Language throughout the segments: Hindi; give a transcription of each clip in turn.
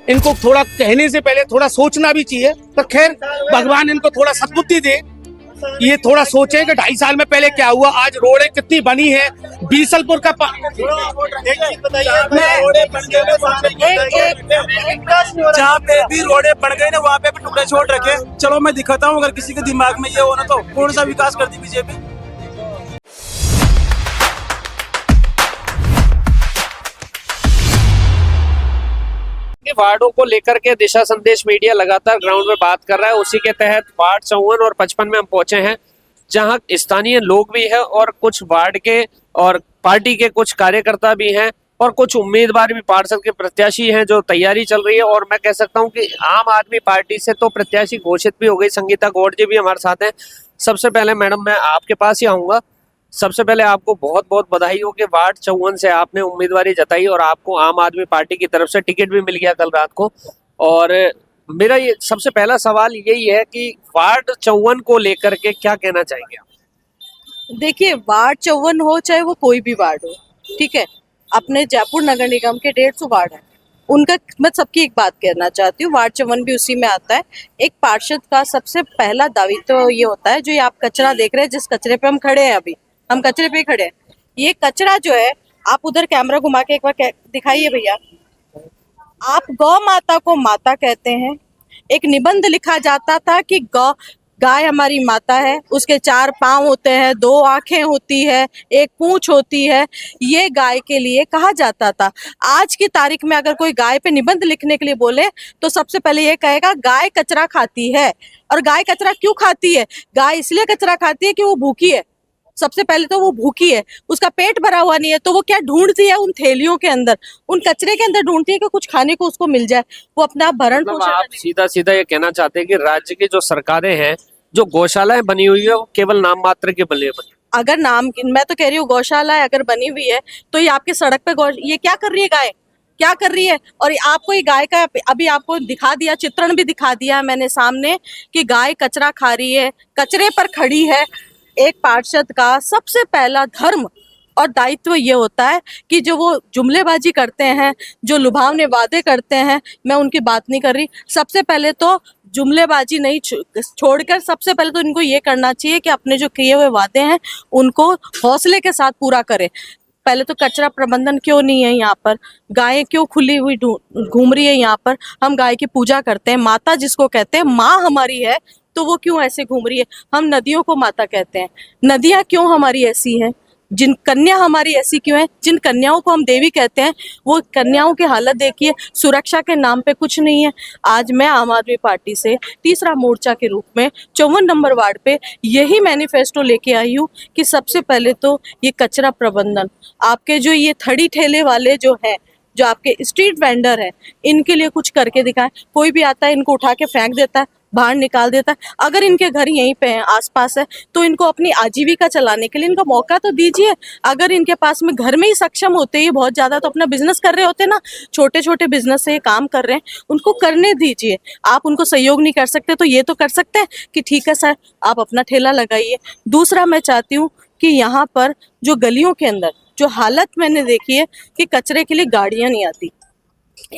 इनको थोड़ा कहने से पहले थोड़ा सोचना भी चाहिए। तो खैर भगवान इनको थोड़ा सद्बुद्धि दे, ये थोड़ा सोचे कि 2.5 साल में पहले क्या हुआ, आज रोडें कितनी बनी है। बीसलपुर का जहाँ पे भी रोडे बन गई ना वहाँ पे भी टुकड़े छोड़ रखे। चलो मैं दिखाता हूँ, अगर किसी के दिमाग में ये हो ना तो कौन सा विकास कर दी बीजेपी। वार्डों को लेकर के दिशा संदेश मीडिया लगातार ग्राउंड में बात कर रहा है। उसी के तहत वार्ड 54 और 55 में हम पहुंचे हैं, जहां स्थानीय लोग भी हैं और कुछ वार्ड के और पार्टी के कुछ कार्यकर्ता भी हैं और कुछ उम्मीदवार भी, पार्षद के प्रत्याशी हैं, जो तैयारी चल रही है। और मैं कह सकता हूं कि आम आदमी पार्टी से तो प्रत्याशी घोषित भी हो गई। संगीता गौड़ जी भी हमारे साथ हैं। सबसे पहले मैडम मैं आपके पास ही आऊंगा। सबसे पहले आपको बहुत बहुत बधाई हो कि वार्ड 54 से आपने उम्मीदवारी जताई और आपको आम आदमी पार्टी की तरफ से टिकट भी मिल गया कल रात को। और मेरा ये सबसे पहला सवाल यही है कि वार्ड 54 को लेकर के क्या कहना चाहेंगे आप? देखिए, वार्ड 54 हो चाहे वो कोई भी वार्ड हो, ठीक है, अपने जयपुर नगर निगम के 150 वार्ड है, उनका मैं सबकी एक बात कहना चाहती हूँ, वार्ड 54 भी उसी में आता है। एक पार्षद का सबसे पहला दायित्व तो ये होता है, जो ये आप कचरा देख रहे हैं, जिस कचरे पे हम खड़े हैं, अभी हम कचरे पे खड़े हैं, ये कचरा जो है, आप उधर कैमरा घुमा के एक बार दिखाइए भैया। आप गौ माता को माता कहते हैं। एक निबंध लिखा जाता था कि गाय हमारी माता है, उसके 4 पांव होते हैं, 2 आंखें होती है, एक पूंछ होती है, ये गाय के लिए कहा जाता था। आज की तारीख में अगर कोई गाय पे निबंध लिखने के लिए बोले तो सबसे पहले ये कहेगा गाय कचरा खाती है। और गाय कचरा क्यों खाती है? गाय इसलिए कचरा खाती है कि वो भूखी है। सबसे पहले तो वो भूखी है, उसका पेट भरा हुआ नहीं है, तो वो क्या ढूंढती है उन थैलियों के अंदर, उन कचरे के अंदर ढूंढती है कि कुछ खाने को उसको मिल जाए, वो अपना भरण मतलब पोषण आप सीधा सीधा ये कहना चाहते हैं कि राज्य की जो सरकारें हैं, जो गौशालाएं बनी हुई है, वो केवल नाम मात्र के बने बनी। अगर नाम की, मैं तो कह रही हूँ गौशाला अगर बनी हुई है तो ये आपके सड़क पे ये क्या कर रही है गाय, क्या कर रही है? और आपको ये गाय का अभी आपको दिखा दिया, चित्रण भी दिखा दिया मैंने सामने कि गाय कचरा खा रही है, कचरे पर खड़ी है। एक पार्षद का सबसे पहला धर्म और दायित्व ये होता है कि जो वो जुमलेबाजी करते हैं, जो लुभावने वादे करते हैं, मैं उनकी बात नहीं कर रही। सबसे पहले तो जुमलेबाजी नहीं छोड़कर सबसे पहले तो इनको ये करना चाहिए कि अपने जो किए हुए वादे हैं उनको हौसले के साथ पूरा करें। पहले तो कचरा प्रबंधन क्यों नहीं है यहाँ पर? गायें क्यों खुली हुई घूम रही है यहाँ पर? हम गाय की पूजा करते हैं, माता जिसको कहते हैं, माँ हमारी है, तो वो क्यों ऐसे घूम रही है? हम नदियों को माता कहते हैं। नदियाँ क्यों हमारी ऐसी हैं? जिन कन्या हमारी ऐसी क्यों है? जिन कन्याओं को हम देवी कहते हैं, वो कन्याओं की हालत देखिए, सुरक्षा के नाम पे कुछ नहीं है। आज मैं आम आदमी पार्टी से तीसरा मोर्चा के रूप में 54 नंबर वार्ड पे यही मैनिफेस्टो लेके आई हूँ कि सबसे पहले तो ये कचरा प्रबंधन, आपके जो ये थड़ी ठेले वाले जो है, जो आपके स्ट्रीट वेंडर है, इनके लिए कुछ करके दिखाएं। कोई भी आता है इनको उठा के फेंक देता है, बाहर निकाल देता है। अगर इनके घर यहीं पे हैं, आसपास है, तो इनको अपनी आजीविका चलाने के लिए इनका मौका तो दीजिए। अगर इनके पास में घर में ही सक्षम होते, ये बहुत ज्यादा तो अपना बिजनेस कर रहे होते ना, छोटे छोटे बिजनेस से ये काम कर रहे हैं, उनको करने दीजिए। आप उनको सहयोग नहीं कर सकते तो ये तो कर सकते हैं कि ठीक है सर, आप अपना ठेला लगाइए। दूसरा मैं चाहती हूँ कि यहाँ पर जो गलियों के अंदर जो हालत मैंने देखी है कि कचरे के लिए गाड़ियां नहीं आती।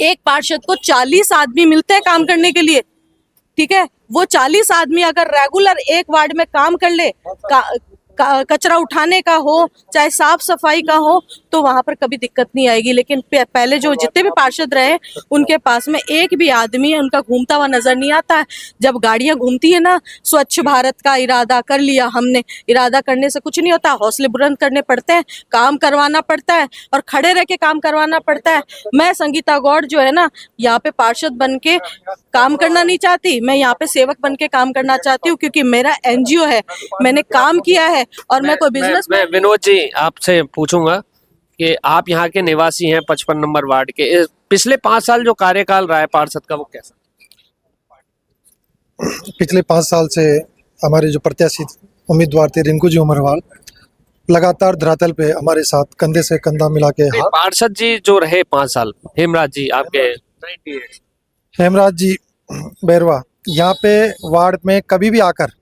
एक पार्षद को 40 आदमी मिलते हैं काम करने के लिए, ठीक है, वो 40 आदमी अगर रेगुलर एक वार्ड में काम कर ले, कचरा उठाने का हो चाहे साफ सफाई का हो, तो वहां पर कभी दिक्कत नहीं आएगी। लेकिन पहले जो जितने भी पार्षद रहे, उनके पास में एक भी आदमी उनका घूमता हुआ नजर नहीं आता है। जब गाड़ियां घूमती है ना, स्वच्छ भारत का इरादा कर लिया हमने, इरादा करने से कुछ नहीं होता, हौसले बुलंद करने पड़ते हैं, काम करवाना पड़ता है और खड़े रह के काम करवाना पड़ता है। मैं संगीता गौड़ जो है ना, यहाँ पे पार्षद बन के काम करना नहीं चाहती, मैं यहाँ पे सेवक बन के काम करना चाहती हूँ, क्योंकि मेरा एनजीओ है, मैंने काम किया है और मैं कोई बिजनेस। मैं विनोद जी आपसे पूछूंगा कि आप यहाँ के निवासी हैं 55 नंबर वार्ड के, पिछले 5 साल जो कार्यकाल रहा है पार्षद का, वो कैसा? पिछले 5 साल से हमारे जो प्रत्याशी उम्मीदवार थे रिंकू जी उमरवाल, लगातार धरातल पे हमारे साथ कंधे से कंधा मिला के पार्षद जी जो रहे 5 साल, हेमराज जी आपके 98 हेमराज जी बैरवा यहाँ पे वार्ड में कभी भी आकर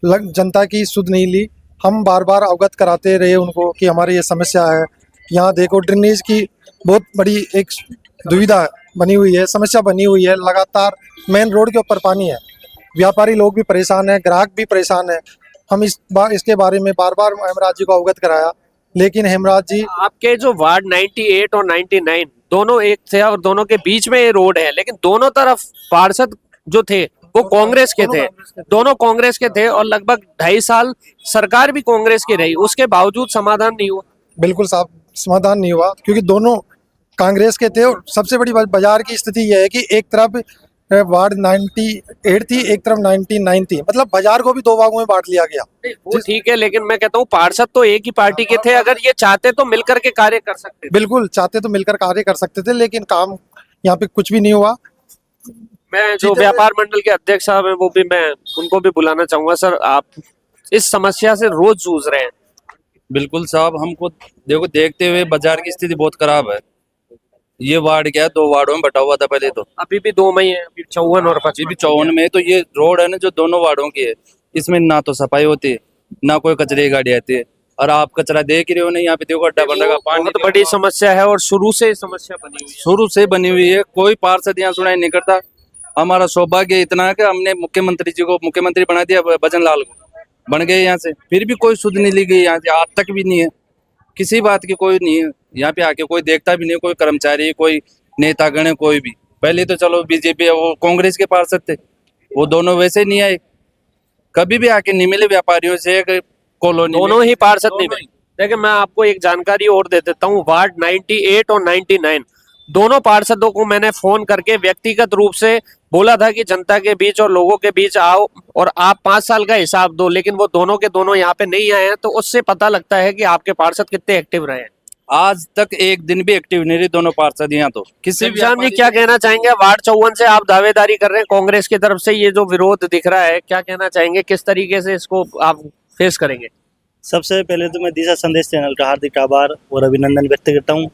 जनता की सुध नहीं ली। हम बार बार अवगत कराते रहे उनको कि हमारी ये समस्या है, यहाँ देखो ड्रेनेज की बहुत बड़ी एक दुविधा बनी हुई है, समस्या बनी हुई है। लगातार मेन रोड के ऊपर पानी है, व्यापारी लोग भी परेशान हैं, ग्राहक भी परेशान है। हम इसके बारे में बार बार हेमराज जी को अवगत कराया, लेकिन हेमराज जी आपके जो वार्ड 98 और 99 दोनों एक थे और दोनों के बीच में ये रोड है, लेकिन दोनों तरफ पार्षद जो थे वो कांग्रेस के थे, दोनों कांग्रेस के थे और लगभग 2.5 साल सरकार भी कांग्रेस की रही, उसके बावजूद समाधान नहीं हुआ। बिल्कुल साहब समाधान नहीं हुआ, क्योंकि दोनों कांग्रेस के थे। और सबसे बड़ी बाजार की स्थिति यह है कि एक तरफ वार्ड 98 थी, एक तरफ 99 थी, मतलब बाजार को भी दो भागों में बांट लिया गया। वो ठीक है, लेकिन मैं कहता हूँ पार्षद तो एक ही पार्टी के थे, अगर ये चाहते तो मिलकर के कार्य कर सकते थे। बिल्कुल चाहते तो मिलकर कार्य कर सकते थे, लेकिन काम यहाँ पे कुछ भी नहीं हुआ। मैं जो व्यापार मंडल के अध्यक्ष साहब हैं वो भी मैं उनको भी बुलाना चाहूंगा। सर, आप इस समस्या से रोज जूझ रहे हैं। बिल्कुल साहब, हमको देखो देखते हुए बाजार की स्थिति बहुत खराब है। ये वार्ड क्या है, 2 वार्डों में बटा हुआ था पहले तो, अभी भी 2 में ही है, अभी 54 और 55 अभी 54 में। तो ये रोड है ना जो दोनों वार्डों की है, इसमें ना तो सफाई होती है, ना कोई कचरे की गाड़ी आती है। और आप कचरा देख रहे हो ना, यहाँ पे देखो अड्डा बन रहा, पानी बहुत बड़ी समस्या है और शुरू से समस्या बनी हुई है। शुरू से बनी हुई है। कोई पार्षद यहाँ सुनाई नहीं करता। हमारा सौभाग्य इतना है कि हमने मुख्यमंत्री जी को मुख्यमंत्री बना दिया, भजन लाल को बन गए यहाँ से, फिर भी कोई सुध नहीं ली गई यहाँ से, आज तक भी नहीं है, किसी बात की कोई नहीं है। यहाँ पे आके कोई देखता भी नहीं, कोई कर्मचारी, कोई नेतागण, कोई भी। पहले तो चलो बीजेपी वो कांग्रेस के पार्षद थे, वो दोनों वैसे नहीं आए, कभी भी आके नहीं मिले व्यापारियों से। कॉलोनी दोनों ही पार्षद नहीं मिले। देखिए, मैं आपको एक जानकारी और दे देता हूँ। वार्ड 98 और 99 दोनों पार्षदों को मैंने फोन करके व्यक्तिगत रूप से बोला था कि जनता के बीच और लोगों के बीच आओ और आप 5 साल का हिसाब दो, लेकिन वो दोनों के दोनों यहाँ पे नहीं आए हैं। तो उससे पता लगता है कि आपके पार्षद कितने एक्टिव रहे हैं। आज तक एक दिन भी एक्टिव नहीं रही दोनों पार्षद यहाँ तो। किसी भी जी, क्या कहना चाहेंगे? वार्ड 54 से आप दावेदारी कर रहे हैं, कांग्रेस की तरफ से ये जो विरोध दिख रहा है, क्या कहना चाहेंगे? किस तरीके से इसको आप फेस करेंगे? सबसे पहले तो मैं दिशा संदेश चैनल का हार्दिक आभार और अभिनंदन व्यक्त करता हूँ।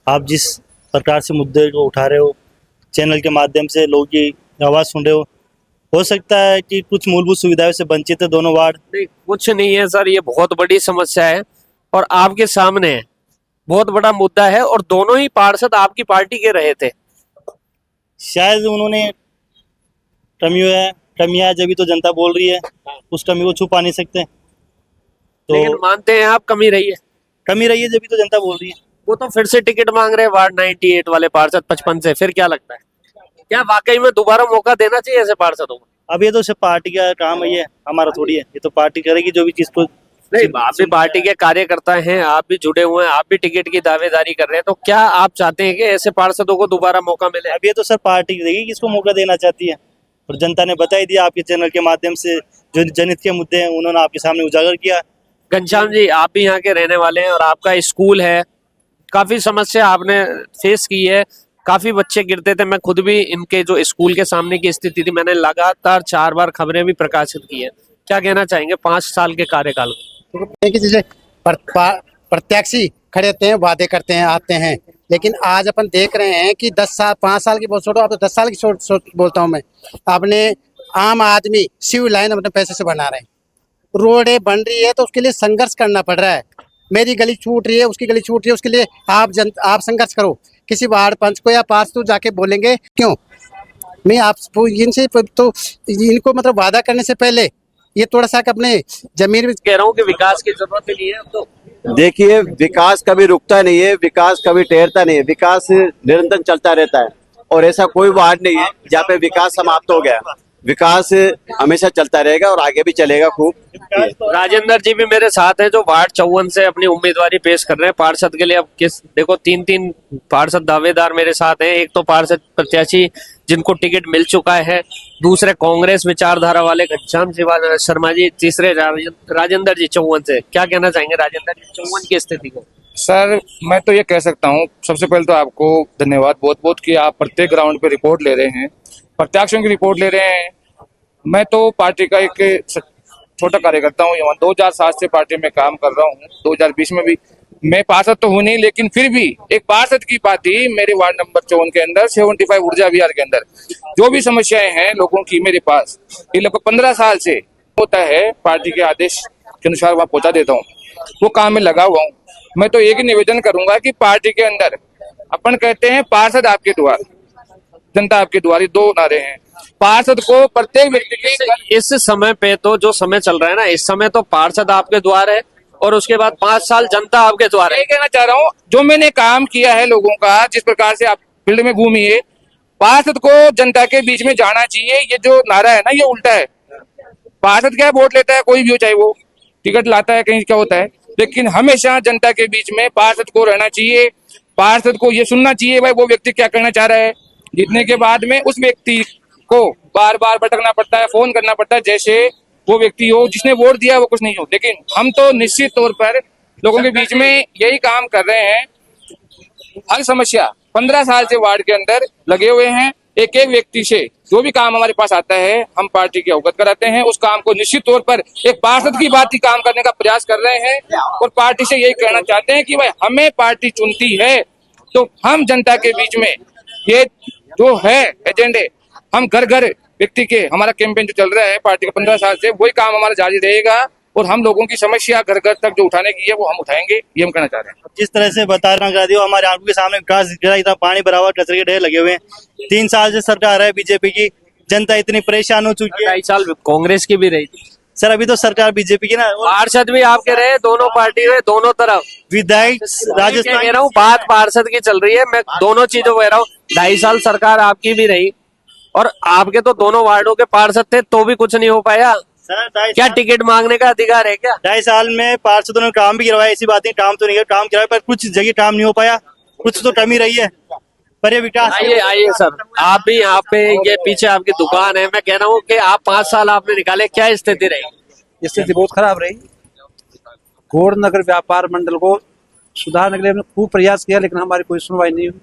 आप जिस प्रकार से मुद्दे को उठा रहे हो, चैनल के माध्यम से लोगों की आवाज़ सुन रहे हो सकता है कि कुछ मूलभूत सुविधाओं से वंचित है दोनों वार्ड। नहीं, कुछ नहीं है सर, ये बहुत बड़ी समस्या है और आपके सामने है, बहुत बड़ा मुद्दा है और दोनों ही पार्षद आपकी पार्टी के रहे थे। शायद उन्होंने कमियां जब भी तो जनता बोल रही है, उस कमी को छुपा नहीं सकते। तो लेकिन मानते हैं आप कमी रही है? कमी रही है जब भी तो जनता बोल रही है। वो तो फिर से टिकट मांग रहे हैं वार्ड 98 वाले पार्षद 55 से। फिर क्या लगता है, क्या वाकई में दोबारा मौका देना चाहिए ऐसे पार्षदों को? अब ये तो सिर्फ पार्टी का काम है, ये हमारा थोड़ी है। ये तो पार्टी करेगी जो भी चीज को। नहीं, आप भी पार्टी के कार्यकर्ता हैं, आप भी जुड़े हुए हैं, आप भी टिकट की दावेदारी कर रहे हैं, तो क्या आप चाहते हैं कि ऐसे पार्षदों को दोबारा मौका मिले? अब ये तो सर पार्टी देगी किसको मौका देना चाहती है, और जनता ने बता ही दिया आपके चैनल के माध्यम से। जो जनहित के मुद्दे हैं उन्होंने आपके सामने उजागर किया। घनश्याम जी, आप भी यहाँ के रहने वाले हैं और आपका स्कूल है, काफी समस्या आपने फेस की है, काफी बच्चे गिरते थे। मैं खुद भी इनके जो स्कूल के सामने की स्थिति थी, मैंने लगातार 4 बार खबरें भी प्रकाशित की है। क्या कहना चाहेंगे 5 साल के कार्यकाल? जैसे प्रत्याशी खड़े होते हैं, वादे करते हैं, आते हैं, लेकिन आज अपन देख रहे हैं कि 10 साल 5 साल की बहुत छोड़ो, अब तो 10 साल की बोलता हूँ मैं। आपने आम आदमी सिविल लाइन अपने पैसे से बना रहे हैं, रोडें बन रही है तो उसके लिए संघर्ष करना पड़ रहा है। मेरी गली छूट रही है, उसकी गली छूट रही है, उसके लिए आप संघर्ष करो। किसी वार्ड पंच को या पार्षद तो जाके बोलेंगे क्यों? मैं आप इनसे तो इनको मतलब वादा करने से पहले ये थोड़ा सा अपने जमीन में कह रहा हूँ कि विकास की जरूरत नहीं है अब तो। देखिए, विकास कभी रुकता नहीं है, विकास कभी ठहरता नहीं है, विकास निरंतर चलता रहता है। और ऐसा कोई वार्ड नहीं है जहाँ पे विकास समाप्त हो गया। विकास हमेशा चलता रहेगा और आगे भी चलेगा खूब। राजेंद्र जी भी मेरे साथ हैं जो वार्ड 54 से अपनी उम्मीदवारी पेश कर रहे हैं पार्षद के लिए। अब देखो 3 पार्षद दावेदार मेरे साथ हैं। एक तो पार्षद प्रत्याशी जिनको टिकट मिल चुका है, दूसरे कांग्रेस विचारधारा वाले घनश्याम शर्मा जी, तीसरे राजेंद्र जी 54 से। क्या कहना चाहेंगे राजेंद्र जी 54 की स्थिति को? सर, मैं तो ये कह सकता हूँ, सबसे पहले तो आपको धन्यवाद बहुत बहुत कि आप प्रत्येक ग्राउंड पे रिपोर्ट ले रहे हैं, प्रत्याशियों की रिपोर्ट ले रहे हैं। मैं तो पार्टी का एक छोटा कार्यकर्ता हूँ, 2007 से पार्टी में काम कर रहा हूँ। 2020 में भी मैं पार्षद तो हूँ नहीं, लेकिन फिर भी एक पार्षद की पार्टी मेरे वार्ड नंबर 54 के अंदर 75 ऊर्जा विहार के अंदर जो भी समस्याएं हैं लोगों की, मेरे पास ये लगभग 15 साल से होता है, पार्टी के आदेश के अनुसार वहाँ पहुँचा देता हूँ, वो काम में लगा हुआ हूँ। मैं तो एक ही निवेदन करूंगा कि पार्टी के अंदर अपन कहते हैं पार्षद आपके द्वार, जनता आपके द्वार, दो नारे हैं। पार्षद को प्रत्येक व्यक्ति के इस समय पे तो जो समय चल रहा है ना, इस समय तो पार्षद आपके द्वार है और उसके बाद 5 साल जनता आपके द्वार है। ये कहना चाह रहा हूँ, जो मैंने काम किया है लोगों का, जिस प्रकार से आप फील्ड में घूमिए, पार्षद को जनता के बीच में जाना चाहिए। ये जो नारा है ना, ये उल्टा है। पार्षद क्या वोट लेता है, कोई भी हो, चाहे वो टिकट लाता है कहीं क्या होता है, लेकिन हमेशा जनता के बीच में पार्षद को रहना चाहिए। पार्षद को ये सुनना चाहिए भाई वो व्यक्ति क्या करना चाह रहा है। जीतने के बाद में उस व्यक्ति को बार बार भटकना पड़ता है, फोन करना पड़ता है, जैसे वो व्यक्ति हो जिसने वोट दिया वो कुछ नहीं हो। लेकिन हम तो निश्चित तौर पर लोगों के बीच में यही काम कर रहे हैं। हर समस्या 15 साल से वार्ड के अंदर लगे हुए हैं। एक एक व्यक्ति से जो भी काम हमारे पास आता है हम पार्टी के अवगत कराते हैं। उस काम को निश्चित तौर पर एक पार्षद की बात ही काम करने का प्रयास कर रहे हैं और पार्टी से यही कहना चाहते हैं कि भाई हमें पार्टी चुनती है तो हम जनता के बीच में ये जो है एजेंडे, हम घर घर व्यक्ति के, हमारा कैंपेन जो चल रहा है पार्टी का 15 साल से, वही काम हमारा जारी रहेगा और हम लोगों की समस्या घर घर तक जो उठाने की है वो हम उठाएंगे, ये हम कहना चाह रहे हैं। जिस तरह से बताना चाहती हो, हमारे आंखों के सामने विकास दिख रहा है, इतना पानी भरा हुआ, कचरे के ढेर लगे हुए हैं। 3 साल से सरकार है बीजेपी की, जनता इतनी परेशान हो चुकी है। 2.5 साल कांग्रेस की भी रही थी सर, अभी तो सरकार बीजेपी की ना, पार्षद भी आपके रहे, दोनों पार्टी रहे, दोनों तरफ विधायक कह राजस्थान। रहा हूँ, बात पार्षद की चल रही है, मैं दोनों चीजों कह रहा हूँ। 2.5 साल सरकार आपकी भी रही और आपके तो दोनों वार्डों के पार्षद थे तो भी कुछ नहीं हो पाया। क्या टिकट मांगने का अधिकार है क्या? 2.5 साल में पार्षदों ने काम भी करवाया, ऐसी बात नहीं काम तो नहीं है, काम करवाया, पर कुछ जगह काम नहीं हो पाया, कुछ तो कमी रही है। पर ये विकास, आइए सर, आप भी यहाँ पे, ये पीछे आपकी दुकान है, मैं कह रहा हूँ कि आप 5 साल आपने निकाले, क्या स्थिति रही? स्थिति बहुत खराब रही। गौड़ नगर व्यापार मंडल को सुधारने के लिए हमने खूब प्रयास किया, लेकिन हमारी कोई सुनवाई नहीं हुई।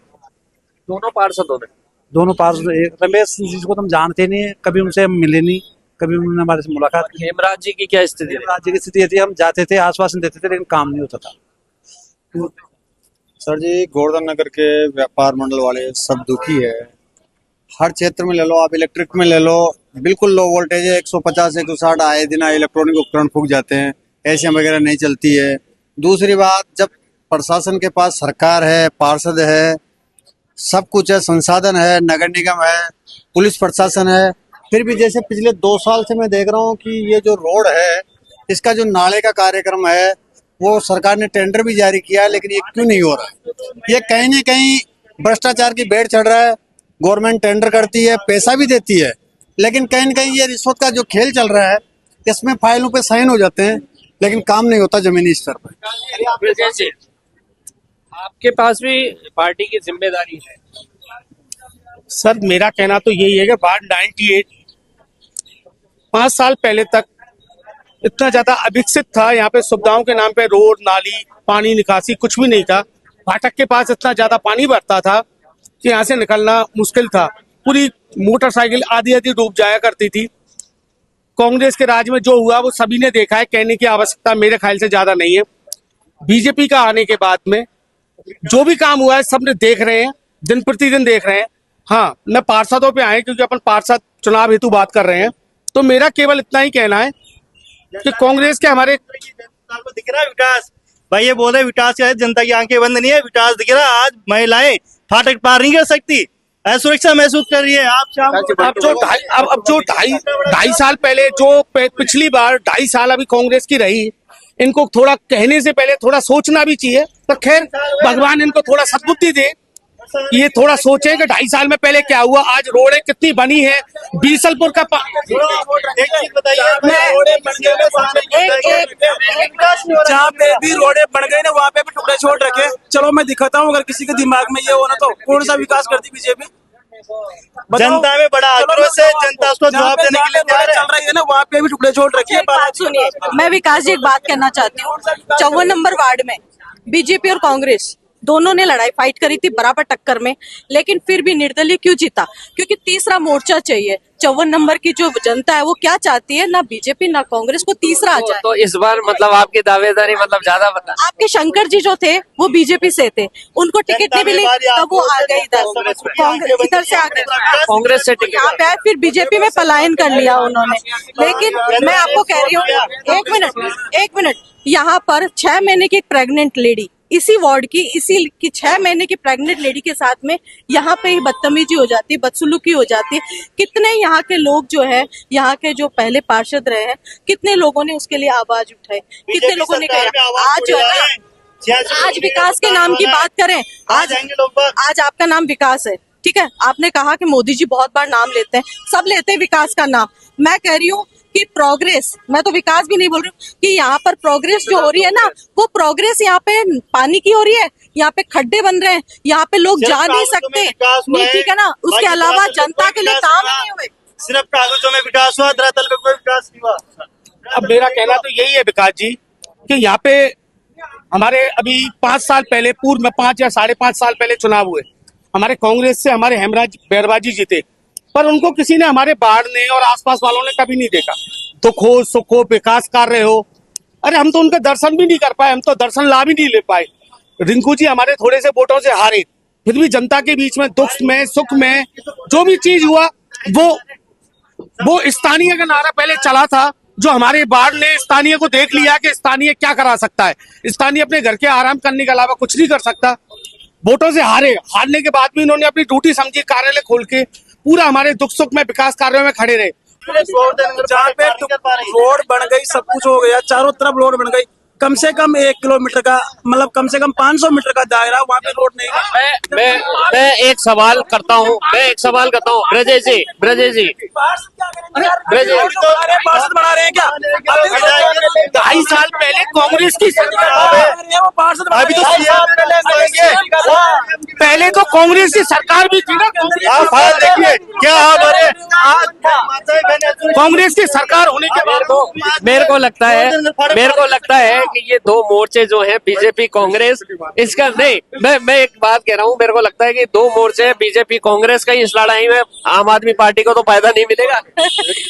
दोनों पार्षदों ने, दोनों पार्षद, रमेश जी को तो हम जानते नहीं है, कभी उनसे हम मिले नहीं, कभी उन्होंने हमारे से मुलाकात की। हेमराज जी की क्या स्थिति रही? राज्य की स्थिति ये थी, हम जाते थे, आश्वासन देते थे, लेकिन काम नहीं होता था। सर जी, गोवर्धन नगर के व्यापार मंडल वाले सब दुखी है। हर क्षेत्र में ले लो आप, इलेक्ट्रिक में ले लो, बिल्कुल लो वोल्टेज है, 150 160 आए दिन इलेक्ट्रॉनिक उपकरण फूक जाते हैं, एसी वगैरह नहीं चलती है। दूसरी बात, जब प्रशासन के पास सरकार है, पार्षद है, सब कुछ है, संसाधन है, नगर निगम है, पुलिस प्रशासन है, फिर भी जैसे पिछले 2 साल से मैं देख रहा हूँ कि ये जो रोड है, इसका जो नाले का कार्यक्रम है, वो सरकार ने टेंडर भी जारी किया है, लेकिन ये क्यों नहीं हो रहा है? ये कहीं न कहीं भ्रष्टाचार की बेड़ चढ़ रहा है। गवर्नमेंट टेंडर करती है, पैसा भी देती है, लेकिन कहीं न कहीं ये रिश्वत का जो खेल चल रहा है, इसमें फाइलों पे साइन हो जाते हैं, लेकिन काम नहीं होता जमीनी स्तर पर। जैसे आपके पास भी पार्टी की जिम्मेदारी है सर, मेरा कहना तो यही है कि वार्ड 98 5 साल पहले तक इतना ज्यादा अविकसित था। यहाँ पे सुविधाओं के नाम पे रोड, नाली, पानी निकासी कुछ भी नहीं था। फाटक के पास इतना ज्यादा पानी भरता था कि यहाँ से निकलना मुश्किल था। पूरी मोटरसाइकिल आधी आधी डूब जाया करती थी। कांग्रेस के राज में जो हुआ वो सभी ने देखा है, कहने की आवश्यकता मेरे ख्याल से ज्यादा नहीं है। बीजेपी का आने के बाद में जो भी काम हुआ है सब ने देख रहे हैं, दिन प्रतिदिन देख रहे हैं। हाँ, मैं पार्षदों पे आए क्योंकि अपन पार्षद चुनाव हेतु बात कर रहे हैं, तो मेरा केवल इतना ही कहना है कि कांग्रेस के हमारे दिख रहा है विकास। भाई ये बोल रहे विकास का है, जनता की आंखें बंद नहीं है, विकास दिख रहा है। आज महिलाएं फाटक पार नहीं कर सकती, असुरक्षा महसूस कर रही है। आप शाम अब जो ढाई साल पहले, जो पिछली बार 2.5 साल अभी कांग्रेस की रही, इनको थोड़ा कहने से पहले थोड़ा सोचना भी चाहिए। तो खैर, भगवान इनको थोड़ा सद्बुद्धि दे, ये थोड़ा सोचे कि 2.5 साल में पहले क्या हुआ, आज रोडें कितनी बनी है। बीसलपुर का एक चीज बताइए, जहाँ पे भी रोडे बन गई ना वहाँ पे भी टुकड़े छोड़ रखे। चलो मैं दिखाता हूँ, अगर किसी के दिमाग में ये हो ना तो कौन सा विकास करती बीजेपी? जनता में बड़ा आक्रोश है, जनता उसको जवाब देने के लिए तैयार चल रही है ना, वहाँ पे भी टुकड़े छोड़ रखे। एक बात सुनिए, मैं विकास जी एक बात कहना चाहती हूँ। 54 नंबर वार्ड में बीजेपी और कांग्रेस दोनों ने लड़ाई फाइट करी थी बराबर टक्कर में, लेकिन फिर भी निर्दलीय क्यों जीता? क्योंकि तीसरा मोर्चा चाहिए। 54 नंबर की जो जनता है वो क्या चाहती है, ना बीजेपी ना कांग्रेस को तीसरा आ जाए। तो इस बार मतलब आपकी दावेदारी मतलब ज्यादा बता। आपके शंकर जी जो थे वो बीजेपी से थे, उनको टिकट नहीं मिली तब वो आ गए इधर, कांग्रेस इधर से आ गए, कांग्रेस से टिकट यहाँ पे आए, फिर बीजेपी में पलायन कर लिया उन्होंने। लेकिन मैं आपको कह रही हूँ, एक मिनट, यहाँ पर 6 महीने की एक प्रेग्नेंट लेडी इसी वार्ड की इसी की 6 महीने की प्रेग्नेंट लेडी के साथ में यहाँ पे ही बदतमीजी हो जाती है, बदसलूकी हो जाती है। कितने यहाँ के लोग जो है, यहाँ के जो पहले पार्षद रहे हैं, कितने लोगों ने उसके लिए आवाज उठाई, कितने लोगों ने कहा। आज जो है ना, आज विकास के नाम की बात करें, आज आपका नाम विकास है, ठीक है। आपने कहा कि मोदी जी बहुत बार नाम लेते हैं, सब लेते हैं विकास का नाम। मैं कह रही हूँ कि प्रोग्रेस, मैं तो विकास भी नहीं बोल रही हूँ, कि यहाँ पर प्रोग्रेस जो हो रही है ना, वो प्रोग्रेस यहाँ पे पानी की हो रही है, यहाँ पे खड्डे बन रहे हैं, यहाँ पे लोग जा नहीं सकते, नहीं, ठीक है ना। उसके अलावा जनता के लिए काम नहीं हुए, सिर्फ कागजों में विकास हुआ, धरातल पे कोई विकास नहीं हुआ। अब मेरा कहना तो यही है विकास जी, कि यहाँ पे हमारे अभी 5 साल पहले, पूर्व में 5 या 5.5 साल पहले चुनाव हुए, हमारे कांग्रेस से हमारे हेमराज बैरवाजी जीते, पर उनको किसी ने, हमारे बाढ़ ने और आसपास वालों ने कभी नहीं देखा। दुख हो, सुख हो, विकास कार्य हो, अरे हम तो उनके दर्शन भी नहीं कर पाए, हम तो दर्शन लाभ ही नहीं ले पाए। रिंकू जी हमारे थोड़े से वोटों से हारे, फिर भी जनता के बीच में दुख में, सुख में जो भी चीज हुआ, वो स्थानीय का नारा पहले चला था, जो हमारे बाढ़ ने स्थानीय को देख लिया कि स्थानीय क्या करा सकता है। स्थानीय अपने घर के आराम करने के अलावा कुछ नहीं कर सकता। वोटों से हारने के बाद भी इन्होंने अपनी ड्यूटी समझी, कार्यालय खोल के पूरा हमारे दुख सुख में, विकास कार्यों में खड़े रहे। जहाँ पे रोड बन गई, सब कुछ हो गया, चारों तरफ रोड बन गई, कम से कम 1 किलोमीटर का, मतलब कम से कम 500 मीटर का दायरा, वहाँ पे रोड नहीं है। मैं एक सवाल करता हूँ, ब्रजेश जी, पार्षद बना रहे हैं क्या? 2.5 साल पहले कांग्रेस की सरकार, अभी तो पहले तो कांग्रेस की सरकार भी थी ना। देखिए क्या हमारे कांग्रेस की सरकार होने के बाद मेरे को लगता है कि ये दो मोर्चे जो हैं, बीजेपी कांग्रेस, इसका नहीं, मैं एक बात कह रहा हूँ, मेरे को लगता है कि 2 मोर्चे बीजेपी कांग्रेस का, इस लड़ाई में आम आदमी पार्टी को तो फायदा नहीं मिलेगा।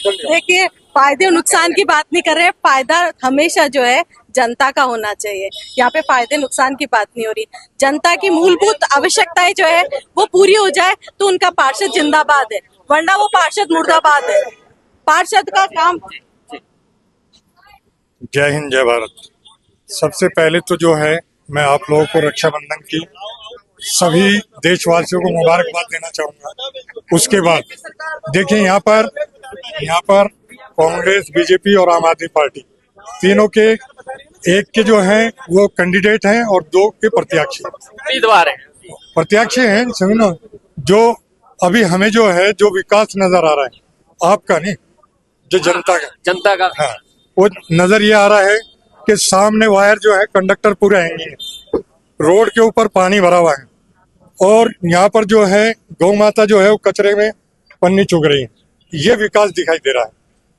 देखिए, फायदे और नुकसान की बात नहीं कर रहे हैं, फायदा हमेशा जो है जनता का होना चाहिए। यहाँ पे फायदे नुकसान की बात नहीं हो रही, जनता की मूलभूत आवश्यकताएं जो है वो पूरी हो जाए तो उनका पार्षद जिंदाबाद है, वरना वो पार्षद मुर्दाबाद है। पार्षद का काम। जय हिंद, जय भारत। सबसे पहले तो जो है, मैं आप लोगों को रक्षाबंधन की सभी देशवासियों को मुबारकबाद देना चाहूंगा। उसके बाद देखिए, यहाँ पर कांग्रेस, बीजेपी और आम आदमी पार्टी तीनों के, एक के जो हैं वो कैंडिडेट हैं और 2 के उम्मीदवार हैं, प्रत्याशी हैं। समझो, जो अभी हमें जो है, जो विकास नजर आ रहा है, आपका नहीं, जो जनता का हाँ, वो नजर ये आ रहा है कि सामने वायर जो है, कंडक्टर पूरे हैंगे, रोड के ऊपर पानी भरा हुआ है, और यहाँ पर जो है गौ माता जो है वो कचरे में पन्नी चुग रही है। ये विकास दिखाई दे रहा है।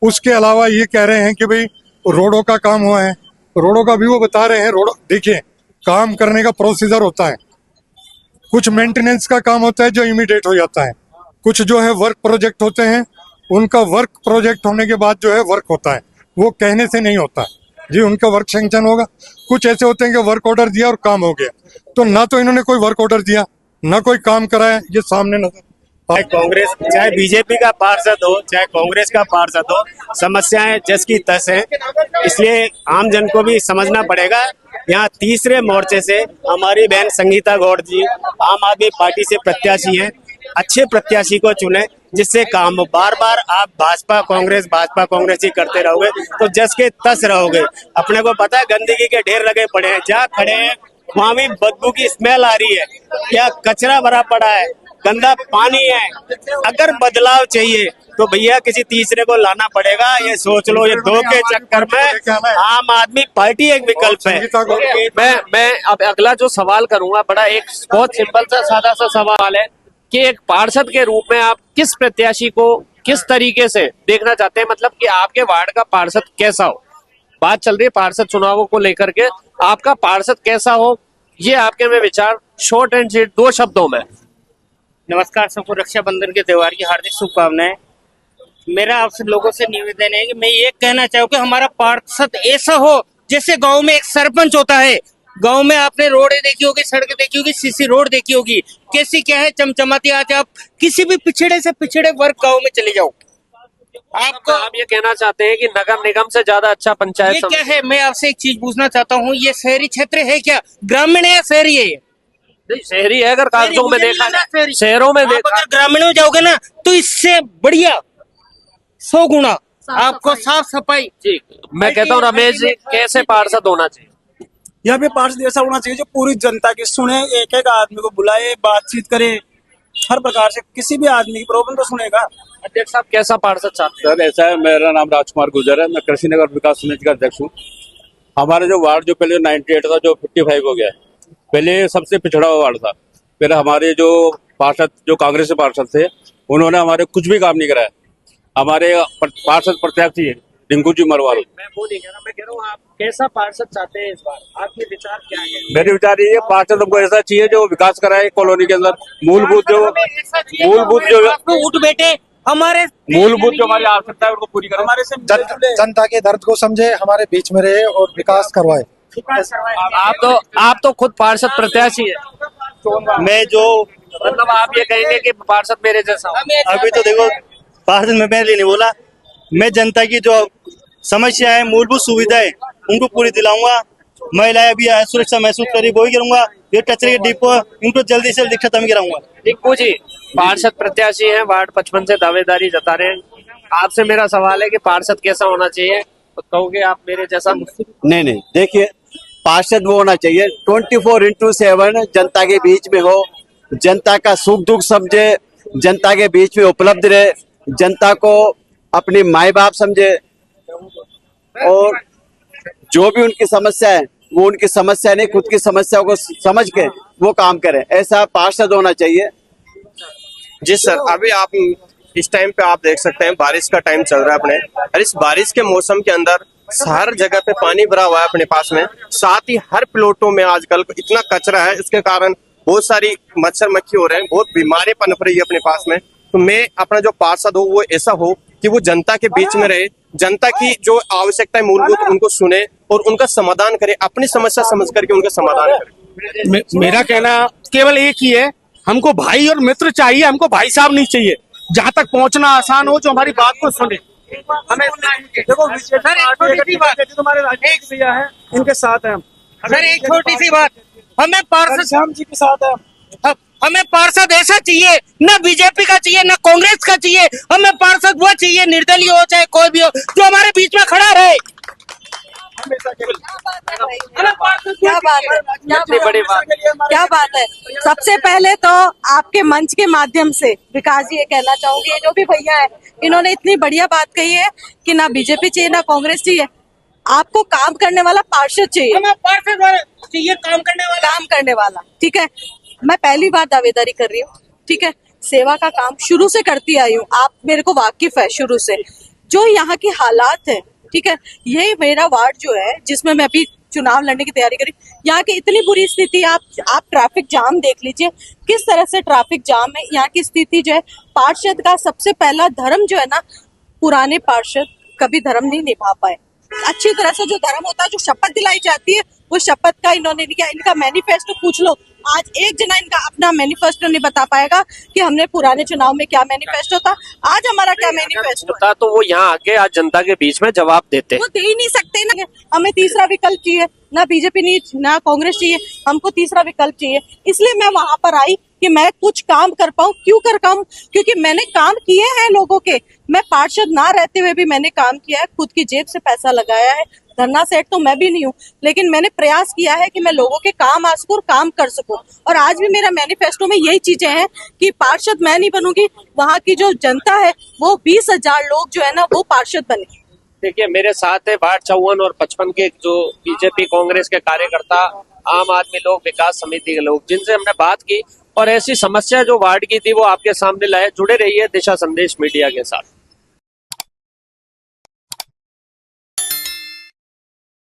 उसके अलावा ये कह रहे हैं कि भाई रोडों का काम हुआ है, रोडों का भी वो बता रहे हैं। रोड देखिए, काम करने का प्रोसीजर होता है, कुछ मेंटेनेंस का काम होता है जो इमीडिएट हो जाता है, कुछ जो है वर्क प्रोजेक्ट होते हैं, उनका वर्क प्रोजेक्ट होने के बाद जो है वर्क होता है, वो कहने से नहीं होता जी, उनका वर्क सैंक्शन होगा। कुछ ऐसे होते हैं कि वर्क ऑर्डर दिया और काम हो गया, तो ना तो इन्होंने कोई वर्क ऑर्डर दिया, ना कोई काम कराया, ये सामने नजर। चाहे कांग्रेस, चाहे बीजेपी का पार्षद हो, चाहे कांग्रेस का पार्षद हो, समस्याएं जस की तस है, इसलिए आम जन को भी समझना पड़ेगा। यहाँ तीसरे मोर्चे से हमारी बहन संगीता गौड़ जी आम आदमी पार्टी से प्रत्याशी हैं। अच्छे प्रत्याशी को चुने जिससे काम हो। बार बार आप भाजपा कांग्रेस ही करते रहोगे तो जस के तस रहोगे। अपने को पता है गंदगी के ढेर लगे पड़े हैं, जहाँ खड़े हैं वहाँ भी बदबू की स्मेल आ रही है, क्या कचरा भरा पड़ा है, गंदा पानी है। अगर बदलाव चाहिए तो भैया किसी तीसरे को लाना पड़ेगा, ये सोच लो। ये 2 के चक्कर में आम आदमी पार्टी एक विकल्प है। मैं अब अगला जो सवाल करूंगा, बड़ा एक बहुत सिंपल सा सादा सा सवाल है कि एक पार्षद के रूप में आप किस प्रत्याशी को किस तरीके से देखना चाहते हैं, मतलब कि आपके वार्ड का पार्षद कैसा हो। बात चल रही है पार्षद चुनावों को लेकर के, आपका पार्षद कैसा हो, ये आपके में विचार शॉर्ट एंड स्वीट 2 शब्दों में। नमस्कार, सबको रक्षाबंधन के त्योहार की हार्दिक शुभकामनाएं। मेरा आपसे लोगों से निवेदन है कि मैं ये कहना चाहूँ कि हमारा पार्षद ऐसा हो जैसे गांव में एक सरपंच होता है। गांव में आपने रोडें देखी होगी, सड़कें देखी होगी, सीसी रोड देखी होगी, कैसी क्या है, चमचमाती। आज आप किसी भी पिछड़े से पिछड़े वर्ग गांव में चले जाओ, आपको आप ये कहना चाहते हैं कि नगर निगम से ज्यादा अच्छा पंचायत ये क्या समिति? है? मैं आपसे एक चीज पूछना चाहता हूँ, ये शहरी क्षेत्र है क्या, ग्रामीण है या शहरी है ये? नहीं, शहरी है अगर कागजों में मुझे देखा नहीं लगा जाए, शहरी। शहरों में आप देखा अगर ग्रामीण में जाओगे ना तो इससे बढ़िया 100 गुना आपको साफ सफाई। जी, मैं कहता हूँ रमेश जी कैसे पार्षद होना चाहिए? यहाँ पे पार्षद ऐसा होना चाहिए जो पूरी जनता की सुने, एक एक आदमी को बुलाए, बातचीत करे, हर प्रकार से किसी भी आदमी की प्रॉब्लम तो सुनेगा। अध्यक्ष साहब कैसा पार्षद चाहते हैं? सर ऐसा है, मेरा नाम राजकुमार गुजर है, मैं कृषि नगर विकास समिति का अध्यक्ष हूँ। हमारे जो वार्ड जो पहले 98 था जो 55 हो गया है, पहले सबसे पिछड़ा हुआ वार्ड था। फिर हमारे जो पार्षद जो कांग्रेस के पार्षद थे उन्होंने हमारे कुछ भी काम नहीं कराया। हमारे पार्षद प्रत्याशी है रिंकू जी मरवाल। मैं वो नहीं कह रहा, मैं कह रहा हूँ आप कैसा पार्षद चाहते हैं इस बार, आपके विचार क्या है? मेरे विचार ये है, पार्षद हमको ऐसा चाहिए जो विकास कराए कॉलोनी के अंदर, मूलभूत जो उठ बैठे हमारे मूलभूत जो हमारी आवश्यकता है उनको पूरी करे। हमारे से जनता के दर्द को समझे, हमारे बीच में रहे और विकास करवाए। आप तो खुद पार्षद प्रत्याशी है, मैं जो मतलब आप ये कहेंगे कि पार्षद मेरे जैसा हो? अभी तो देखो, पार्षद मैं पहले नहीं बोला, मैं जनता की जो समस्या है, मूलभूत सुविधाएं उनको पूरी दिलाऊंगा। महिलाएं भी सुरक्षा महसूस करी वही करूंगा। ये कचरे के डिपो इनको जल्दी से जल्दी खत्म कराऊंगा। रिंकू जी पार्षद प्रत्याशी हैं, वार्ड 55 से दावेदारी जता रहे हैं। आपसे मेरा सवाल है कि पार्षद कैसा होना चाहिए, तो कहोगे आप मेरे जैसा? नहीं, देखिए पार्षद वो होना चाहिए 24/7 जनता के बीच में हो, जनता का सुख दुख समझे, जनता के बीच में उपलब्ध रहे, जनता को अपनी माई बाप समझे और जो भी उनकी समस्या है वो उनकी समस्या नहीं, खुद की समस्या को समझ के वो काम करे, ऐसा पार्षद होना चाहिए। जी सर, अभी आप इस टाइम पे आप देख सकते हैं बारिश का टाइम चल रहा है अपने, और इस बारिश के मौसम के अंदर हर जगह पे पानी भरा हुआ है अपने पास में। साथ ही हर प्लॉटों में आजकल इतना कचरा है, इसके कारण बहुत सारी मच्छर मक्खी हो रहे हैं, बहुत बीमारी पनप रही है अपने पास में। तो मैं अपना जो पार्षद हो वो ऐसा हो कि वो जनता के बीच में रहे, जनता की जो आवश्यकता है मूलभूत उनको सुने और उनका समाधान करे, अपनी समस्या समझ करके उनका समाधान करे। मेरा कहना केवल एक ही है, हमको भाई और मित्र चाहिए, हमको भाई साहब नहीं चाहिए। जहाँ तक पहुँचना आसान हो, जो हमारी बात को सुने। हमें देखो तुम्हारे राजेश भैया है, इनके साथ है हम। सर एक छोटी सी बात, हमें पार्षद श्याम जी के साथ है हम। हमें पार्षद ऐसा चाहिए, न बीजेपी का चाहिए न कांग्रेस का चाहिए, हमें पार्षद वो चाहिए, निर्दलीय हो चाहे कोई भी हो, जो हमारे बीच में खड़ा रहे। क्या बात है, क्या बात है। सबसे पहले तो आपके मंच के माध्यम से विकास जी ये कहना चाहूंगी, ये जो भी भैया है इन्होंने इतनी बढ़िया बात कही है कि ना बीजेपी चाहिए ना कांग्रेस चाहिए, आपको काम करने वाला पार्षद चाहिए। हमें पार्षद चाहिए, काम करने वाला। ठीक है, मैं पहली बार दावेदारी कर रही हूँ, ठीक है, सेवा का काम शुरू से करती आई हूँ, आप मेरे को वाकिफ है शुरू से। जो यहाँ की हालात है, ठीक है, ये मेरा वार्ड जो है जिसमें मैं अभी चुनाव लड़ने की तैयारी करी, यहाँ की इतनी बुरी स्थिति, आप ट्रैफिक जाम देख लीजिए, किस तरह से ट्रैफिक जाम है। यहाँ की स्थिति जो है, पार्षद का सबसे पहला धर्म जो है ना, पुराने पार्षद कभी धर्म नहीं निभा पाए अच्छी तरह से। जो धर्म होता है, जो शपथ दिलाई जाती है, वो शपथ का इन्होंने नहीं किया। इनका मैनिफेस्टो पूछ लो, आज एक जना इनका अपना मैनिफेस्टो नहीं बता पाएगा कि हमने पुराने चुनाव में क्या मैनिफेस्टो था, आज हमारा क्या मैनिफेस्टो होता तो वो यहाँ आके आज जनता के बीच में जवाब देते। वो दे ही नहीं सकते ना। हमें तीसरा विकल्प चाहिए, ना बीजेपी नहीं ना कांग्रेस चाहिए, हमको तीसरा विकल्प चाहिए। इसलिए मैं वहां पर आई कि मैं कुछ काम कर पाऊं। क्यों कर पाऊं? क्योंकि मैंने काम किए हैं लोगों के। मैं पार्षद ना रहते हुए भी मैंने काम किया है, खुद की जेब से पैसा लगाया है। धरना सेठ तो मैं भी नहीं हूँ, लेकिन मैंने प्रयास किया है कि मैं लोगों के काम आ सकूं और काम कर सकूं। और आज भी मेरा मैनिफेस्टो में यही चीजें हैं कि पार्षद मैं नहीं बनूंगी, वहाँ की जो जनता है वो 20,000 लोग जो है ना वो पार्षद बने। देखिए मेरे साथ है वार्ड 54 और 55 के जो बीजेपी कांग्रेस के कार्यकर्ता, आम आदमी लोग, विकास समिति के लोग, जिनसे हमने बात की और ऐसी समस्या जो वार्ड की थी वो आपके सामने लाए। जुड़े रहिए दिशा संदेश मीडिया के साथ।